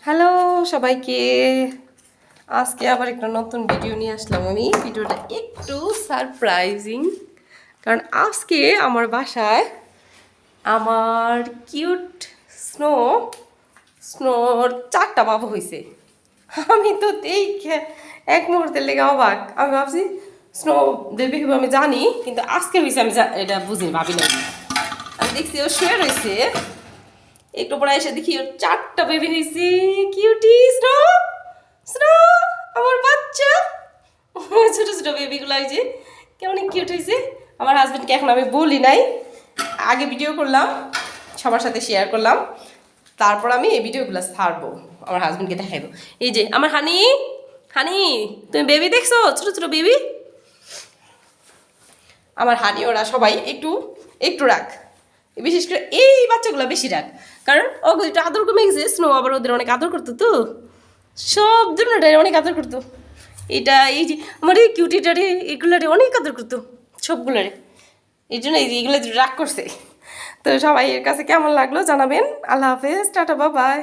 Hello সবাইকে, আজকে আবার একটা নতুন ভিডিও নিয়ে আসলাম। আমি ভিডিওটা একটু সারপ্রাইজিং, কারণ আজকে আমার বাসায় আমার কিউট স্নোর 4টা বাবু হয়েছে। আমি তো দেখে এক মুহূর্তের লেগে অবাক। আমি ভাবছি স্নো বেবি হবে আমি জানি, কিন্তু আজকে হয়েছে আমি এটা বুঝিনি, ভাবি না। আমি দেখছি ও শুয়ে রয়েছে, একটু পরে এসে দেখি ওর 4টা বেবি হয়েছে। কিউটি স্নো, স্নো আমার বাচ্চা। ছোট ছোট বেবিগুলো হয়েছে, কেমন কিউট হয়েছে। আমার হাজবেন্ডকে এখন আমি বলি নাই, আগে ভিডিও করলাম, সবার সাথে শেয়ার করলাম, তারপর আমি এই ভিডিওগুলো ছাড়বো, আমার হাজবেন্ডকে দেখাইবো। এই যে আমার হানি, হানি তুমি বেবি দেখছো, ছোট ছোট বেবি। আমার হানি ওরা সবাই একটু একটু রাখ, বিশেষ করে এই বাচ্চাগুলো বেশি রাখ, কারণ ওগুলো একটু আদর কমে গেছে। স্নো আবার ওদের অনেক আদর করতো, তো সব দুটাই অনেক আদর করতো। এটা এই যে আমার এই কিউটিটারে এগুলারে অনেক আদর করতো সবগুলারে, এই জন্য এই যে এগুলো রাগ করছে। তো সবাই এর কাছে কেমন লাগলো জানাবেন। আল্লাহ হাফেজ, টাটা, বাই বাই।